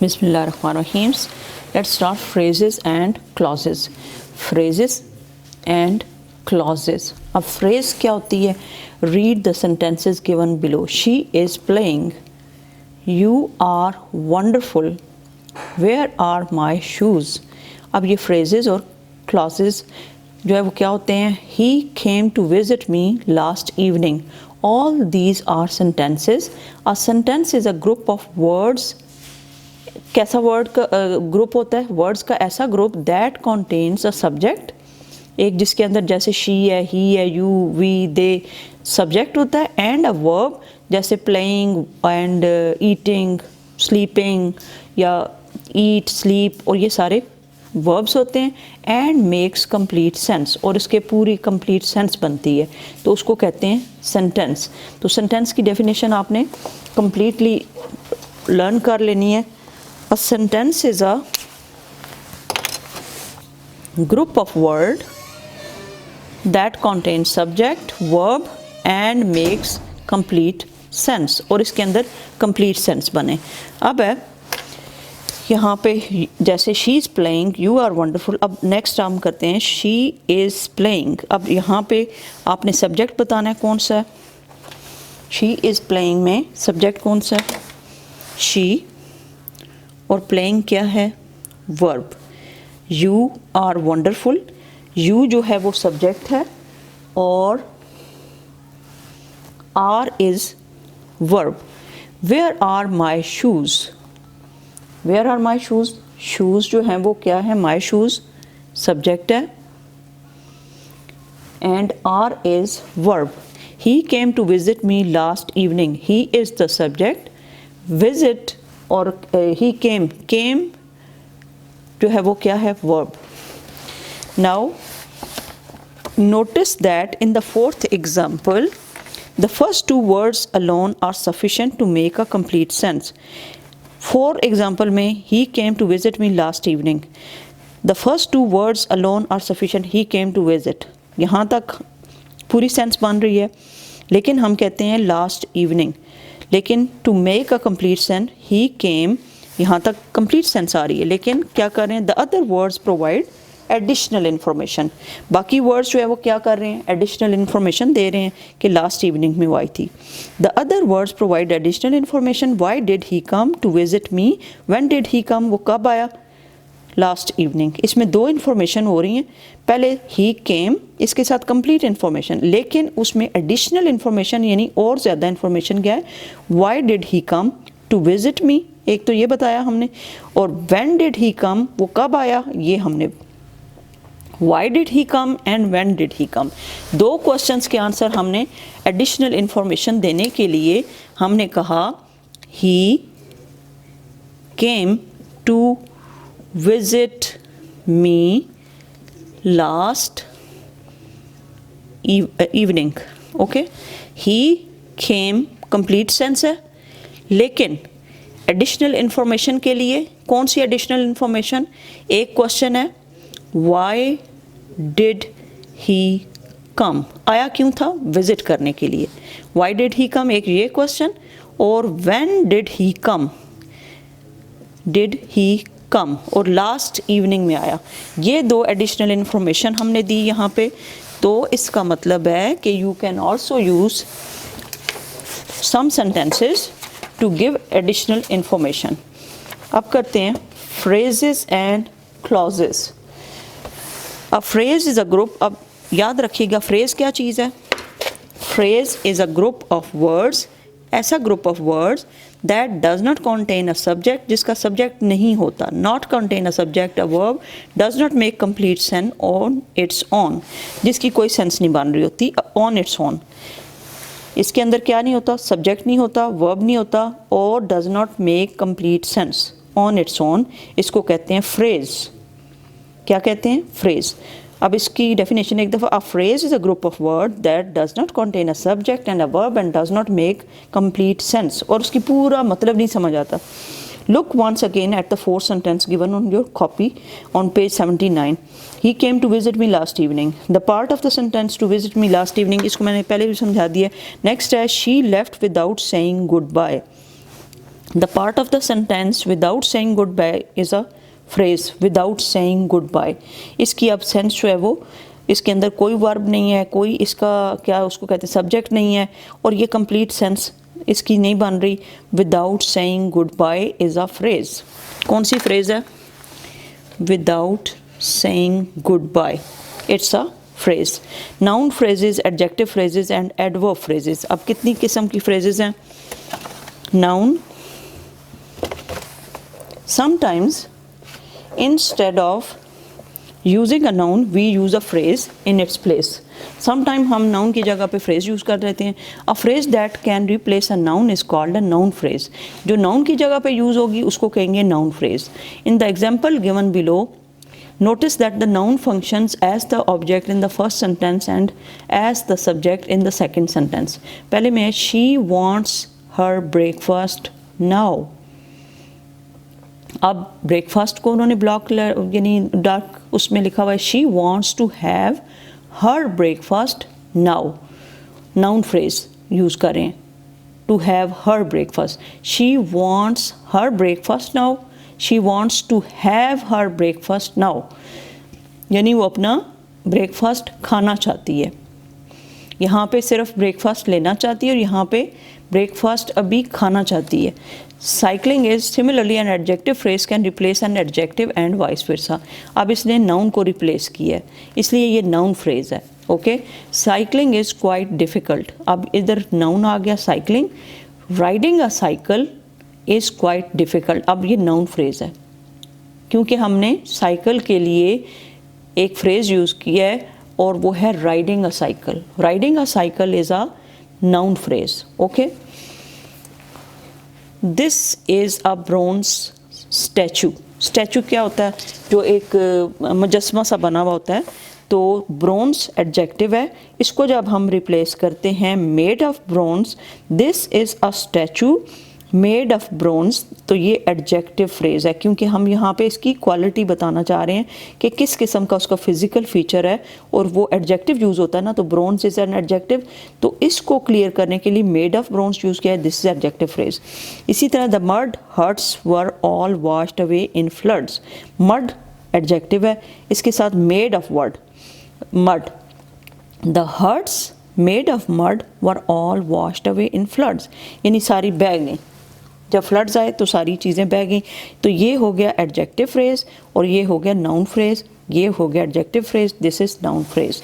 Bismillahirrahmanirrahim. Let's start phrases and clauses. Phrases and clauses. अब phrase क्या होती है? Read the sentences given below. She is playing. You are wonderful. Where are my shoes? अब ये phrases और clauses जो है वो क्या होते हैं? He came to visit me last evening. All these are sentences. A sentence is a group of words. कैसा वर्ड का ग्रुप होता है? वर्ड्स का ऐसा group that contains a subject, एक जिसके अंदर जैसे शी है, ही है, यू, वी, दे सब्जेक्ट होता है, एंड अ वर्ब जैसे प्लेइंग एंड ईटिंग, स्लीपिंग या ईट, स्लीप, और ये सारे वर्ब्स होते हैं. एंड मेक्स कंप्लीट सेंस, और इसके पूरी कंप्लीट सेंस बनती है, तो उसको कहते हैं सेंटेंस. तो सेंटेंस की डेफिनेशन आपने कंप्लीटली लर्न कर लेनी है. A sentence is a group of words that contains subject, verb and makes complete sense, और इसके अंदर complete sense बने. अब है यहाँ पे जैसे she is playing, you are wonderful. अब next हम करते हैं she is playing. अब यहाँ पे आपने subject बताना है कौन सा है. she is playing में subject कौन सा है? she, और प्लेइंग क्या है? Verb. You are wonderful, you जो है वो सब्जेक्ट है और are is verb. Where are my shoes, where are my shoes, shoes जो हैं वो क्या है? माई शूज़ सब्जेक्ट है and are is verb. He came to visit me last evening, he is the subject, visit और he came, came जो है वो क्या है? Verb. Now notice that in the fourth example the first two words alone are sufficient to make a complete sense. For example में he came to visit me last evening, the first two words alone are sufficient, he came to visit, यहाँ तक पूरी sense बन रही है. लेकिन हम कहते हैं लास्ट इवनिंग, लेकिन to make a complete sense he came, यहाँ तक कंप्लीट सेंस आ रही है, लेकिन क्या कर रहे हैं? The other words provide additional information. बाकी वर्ड्स जो है वो क्या कर रहे हैं? एडिशनल इन्फॉर्मेशन दे रहे हैं कि लास्ट इवनिंग में वो आई थी. The other words provide additional information. Why did he come to visit me, when did he come, वो कब आया? Last evening. इसमें दो इन्फॉर्मेशन हो रही हैं. पहले ही केम, इसके साथ कंप्लीट इन्फॉर्मेशन, लेकिन उसमें एडिशनल इन्फॉर्मेशन यानी और ज़्यादा इन्फॉर्मेशन क्या है? Why did he come to visit me, एक तो ये बताया हमने, और व्हेन डिड ही कम, वो कब आया, ये हमने. Why did he come and when did he come, दो क्वेश्चंस के आंसर हमने एडिशनल इन्फॉर्मेशन देने के लिए हमने कहा he came to visit me last evening. Okay, he came complete sense है, लेकिन एडिशनल इन्फॉर्मेशन के लिए कौन सी एडिशनल इन्फॉर्मेशन? एक क्वेश्चन है why did he come, आया क्यों था? विजिट करने के लिए. why did he come एक ये क्वेश्चन, और when did he come, did he कम, और लास्ट इवनिंग में आया. ये दो एडिशनल इन्फॉर्मेशन हमने दी यहाँ पे. तो इसका मतलब है कि you can also use some sentences to give additional information. अब करते हैं फ्रेजेस एंड क्लॉजेस. अब फ्रेज इज़ अ ग्रुप, अब याद रखिएगा फ्रेज क्या चीज़ है? Phrase is a group of words, ऐसा group of words that does not contain a subject, जिसका सब्जेक्ट नहीं होता. Not contain a subject, a verb, does not make complete sense on its own, जिसकी कोई sense नहीं बन रही होती ऑन इट्स ऑन. इसके अंदर क्या नहीं होता? सब्जेक्ट नहीं होता, वर्ब नहीं होता, और does not make complete sense on its on. इसको कहते हैं फ्रेज. क्या कहते हैं? फ्रेज. अब इसकी डेफिनेशन एक दफ़ा. A phrase is a group of word that does not contain a subject and a verb and does not make complete sense, और उसकी पूरा मतलब नहीं समझ आता. Look once again at the fourth sentence given on your copy on page 79. He came to visit me last evening. The part of the sentence to visit me last evening, इसको मैंने पहले भी समझा दिया. नेक्स्ट है she left without saying goodbye. The part of the sentence without saying goodbye is a phrase without saying goodbye. इसकी अब sense जो है वो, इसके अंदर कोई वर्ब नहीं है, कोई इसका क्या उसको कहते हैं सब्जेक्ट नहीं है, और ये कंप्लीट सेंस इसकी नहीं बन रही। Without saying goodbye is a phrase. कौन सी फ्रेज है? Without saying goodbye, it's a phrase. Noun phrases, adjective phrases and adverb phrases. अब कितनी किस्म की फ्रेजेस हैं? Noun, sometimes instead of using a noun we use a phrase in its place. sometime हम noun की जगह पे phrase use कर देते हैं। a phrase that can replace a noun is called a noun phrase. जो noun की जगह पे यूज़ होगी उसको कहेंगे noun phrase. in the example given below, notice that the noun functions as the object in the first sentence and as the subject in the second sentence. पहले में she wants her breakfast now. अब breakfast को उन्होंने block यानी dark उसमें लिखा हुआ है she wants to have her breakfast now. Noun phrase use करें, to have her breakfast. She wants her breakfast now, she wants to have her breakfast now, यानी वो अपना ब्रेकफास्ट खाना चाहती है। यहाँ पे सिर्फ ब्रेकफास्ट लेना चाहती है और यहाँ पे ब्रेकफास्ट अभी खाना चाहती है। Cycling is similarly an adjective phrase can replace an adjective and vice versa. अब इसने नाउन को रिप्लेस किया है, इसलिए ये नाउन फ्रेज है। Okay, cycling is quite difficult. अब इधर नाउन आ गया cycling. Riding a cycle is quite difficult. अब ये नाउन फ्रेज है क्योंकि हमने साइकिल के लिए एक फ्रेज यूज़ किया है और वो है riding a cycle. Riding a cycle is a noun phrase. Okay, this is a bronze statue. Statue क्या होता है? जो एक मुजस्मा सा बना हुआ होता है। तो ब्रोंज एडजेक्टिव है, इसको जब हम रिप्लेस करते हैं made of bronze, this is a statue made of bronze, तो ये एडजेक्टिव फ्रेज है क्योंकि हम यहाँ पे इसकी क्वालिटी बताना चाह रहे हैं कि किस किस्म का उसका फिजिकल फीचर है, और वो एडजेक्टिव यूज़ होता है ना, तो ब्रोंज इज़ एन एडजेक्टिव। तो इसको क्लियर करने के लिए मेड ऑफ ब्रोंज यूज़ किया है, दिस इज एडजेक्टिव फ्रेज। इसी तरह the mud huts were all washed away in floods. Mud adjective है, इसके साथ made of word mud. The huts made of mud were all washed away in floods, यानी सारी बह गई, जब फ्लड्स आए तो सारी चीज़ें बह गई। तो ये हो गया एडजेक्टिव फ्रेज और ये हो गया नाउन फ्रेज। ये हो गया adjective phrase, this is noun phrase.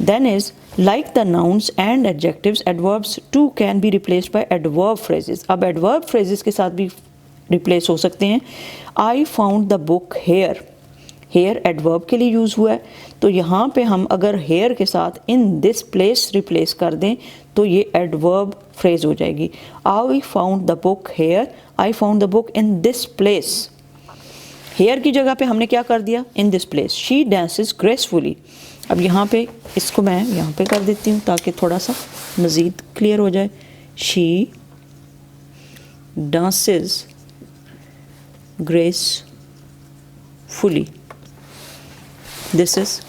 Then is like the nouns and adjectives, adverbs too can be replaced by adverb phrases. अब एडवर्ब फ्रेजेस के साथ भी रिप्लेस हो सकते हैं। I found the book here, here adverb के लिए use हुआ है, तो यहाँ पे हम अगर हेयर के साथ इन दिस प्लेस रिप्लेस कर दें तो ये एडवर्ब फ्रेज हो जाएगी। I found the book here, I found the book in this place. Here की जगह पे हमने क्या कर दिया? In this place. She dances gracefully. अब यहाँ पे इसको मैं यहाँ पे कर देती हूँ ताकि थोड़ा सा मज़ीद क्लियर हो जाए। She dances gracefully, this is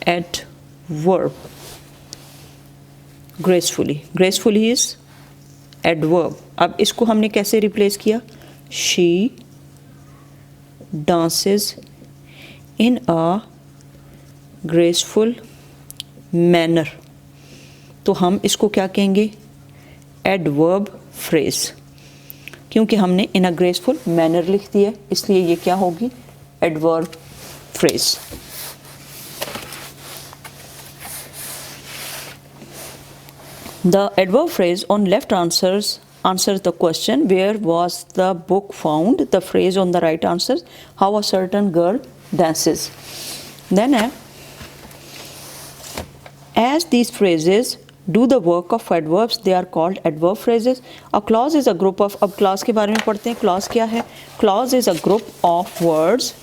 adverb. gracefully, gracefully is adverb. अब इसको हमने कैसे रिप्लेस किया? she dances in a graceful manner, तो हम इसको क्या कहेंगे? adverb phrase, क्योंकि हमने in a graceful manner लिख दिया, इसलिए ये क्या होगी? adverb phrase. The adverb phrase on left answers the question where was the book found. The phrase on the right answers how a certain girl dances. Then as these phrases do the work of adverbs, they are called adverb phrases. A clause is a group of, अब clause के बारे में पढ़ते हैं। clause क्या है? clause is a group of words.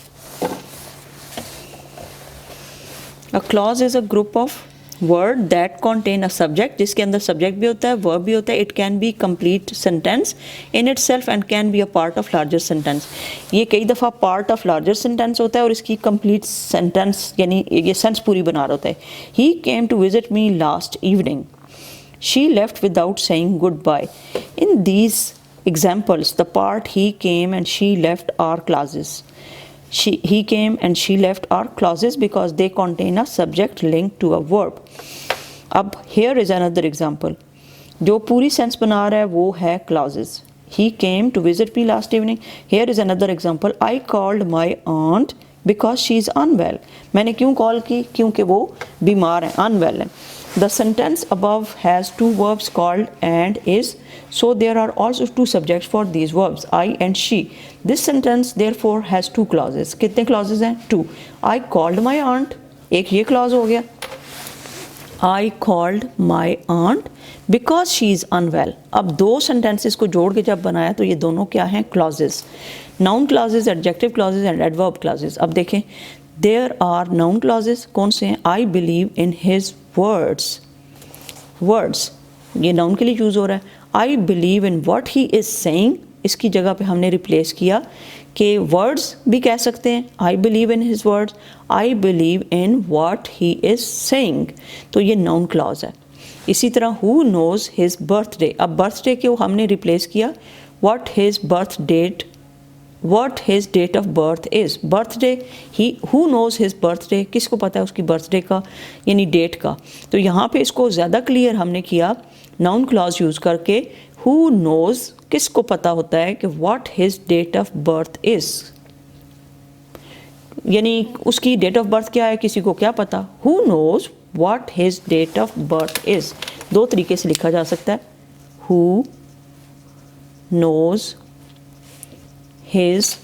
A clause is a group of word that contain a subject, जिसके अंदर subject भी होता है, verb भी होता है. It can be complete sentence in itself and can be a part of larger sentence. ये कई दफ़ा part of larger sentence होता है और इसकी complete sentence यानी ये sentence पूरी बना रहा होता है. He came to visit me last evening. She left without saying goodbye. In these Examples: the part he came and she left are clauses. He came and she left are clauses because they contain a subject linked to a verb. अब here is another example. जो पूरी sense बना रहा है वो है clauses. He came to visit me last evening. Here is another example. I called my aunt because she is unwell. मैंने क्यों कॉल की? क्योंकि वो बीमार है, unwell है. The sentence above has two verbs called and is, so there are also two subjects for these verbs, I and she. This sentence therefore has two clauses. कितने clauses हैं? Two. I called my aunt, एक ये clause हो गया. I called my aunt because she is unwell. अब दो sentences को जोड़ के जब बनाया तो ये दोनों क्या हैं? Clauses. Noun clauses, adjective clauses and adverb clauses. अब देखें, there are noun clauses. कौन से हैं? I believe in his words. Words ये noun के लिए यूज़ हो रहा है. I believe in what he is saying. इसकी जगह पे हमने रिप्लेस किया कि words भी कह सकते हैं. I believe in his words. I believe in what he is saying. तो ये noun clause है. इसी तरह who knows his birthday. अब birthday को हमने रिप्लेस किया what his date of birth is. Birthday, who knows his birthday, किसको पता है उसकी बर्थडे का यानी डेट का. तो यहाँ पे इसको ज़्यादा क्लियर हमने किया नाउन क्लॉज यूज़ करके. who knows किसको पता होता है कि what his date of birth is, यानी उसकी डेट ऑफ बर्थ क्या है किसी को क्या पता. who knows what his date of birth is. दो तरीके से लिखा जा सकता है. who knows his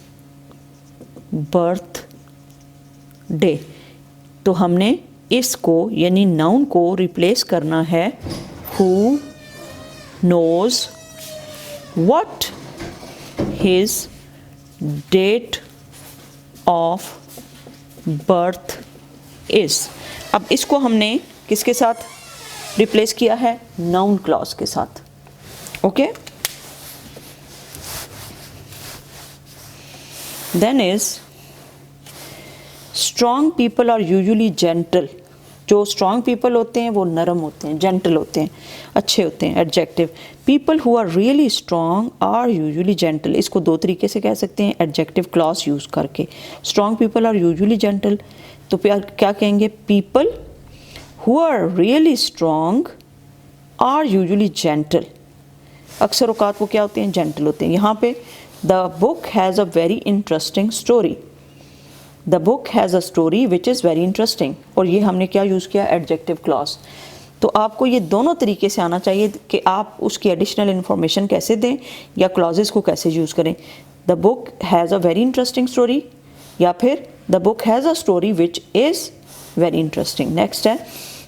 birthday. तो हमने इसको यानी नाउन को रिप्लेस करना है who knows what his date of birth is. अब इसको हमने किसके साथ रिप्लेस किया है? नाउन क्लॉज के साथ. Okay. Then is strong people are usually gentle. जो strong people होते हैं वो नरम होते हैं, gentle होते हैं, अच्छे होते हैं. Adjective: people who are really strong are usually gentle. इसको दो तरीके से कह सकते हैं adjective clause यूज़ करके. Strong people are usually gentle. तो क्या कहेंगे? people who are really strong are usually gentle. अक्सर औकात वो क्या होते हैं? gentle होते हैं. यहाँ पे The book has a very interesting story. The book has a story which is very interesting. और ये हमने क्या यूज़ किया? Adjective clause. तो आपको ये दोनों तरीके से आना चाहिए कि आप उसकी एडिशनल इन्फॉर्मेशन कैसे दें या क्लॉजेस को कैसे यूज़ करें. The book has a very interesting story या फिर The book has a story which is very interesting. Next है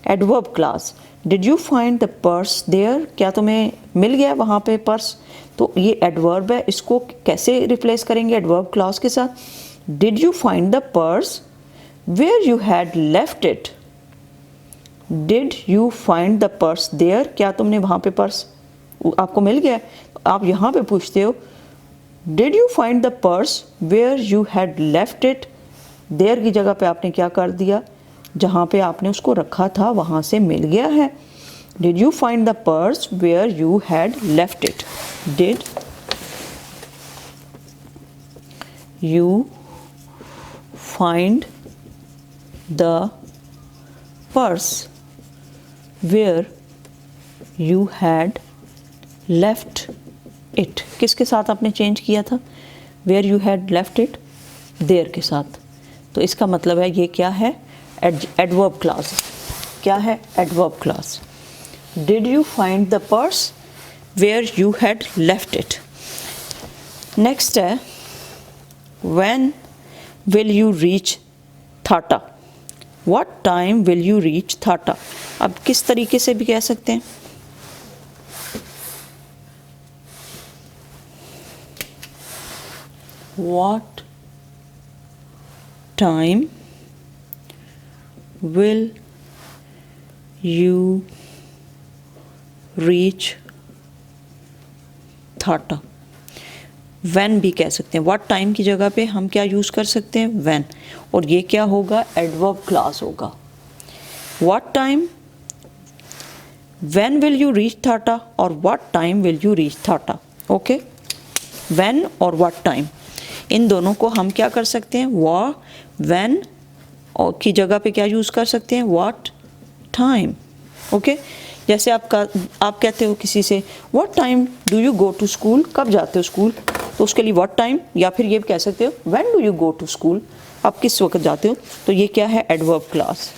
adverb clause. Did you find the purse there? क्या तुम्हें मिल गया वहाँ पे पर्स? तो ये एडवर्ब है, इसको कैसे रिप्लेस करेंगे एडवर्ब क्लॉज के साथ? Did you find the purse where you had left it? Did you find the purse there? क्या तुमने वहाँ पे पर्स आपको मिल गया? आप यहाँ पे पूछते हो Did you find the purse where you had left it? There की जगह पे आपने क्या कर दिया? जहाँ पे आपने उसको रखा था वहाँ से मिल गया है. Did you find the purse where you had left it? Did you find the purse where you had left it? किसके साथ आपने चेंज किया था? Where you had left it? There के साथ. तो इसका मतलब है ये क्या है? Adverb clause. क्या है? Adverb clause. Did you find the purse where you had left it? Next है when will you reach Thata? What time will you reach Thata? अब किस तरीके से भी कह सकते हैं? What time will you reach Thata? when भी कह सकते हैं. what time की जगह पे हम क्या यूज़ कर सकते हैं? when. और ये क्या होगा? adverb clause होगा. what time, when will you reach Thata और what time will you reach Thata. okay. When और व्हाट टाइम, इन दोनों को हम क्या कर सकते हैं, व्हेन और की जगह पे क्या यूज़ कर सकते हैं, व्हाट टाइम। ओके, जैसे आप कहते हो किसी से what time do you go to school, कब जाते हो स्कूल, तो उसके लिए व्हाट टाइम, या फिर ये कह सकते हो when do you go to school, आप किस वक्त जाते हो, तो ये क्या है, एडवर्ब क्लास।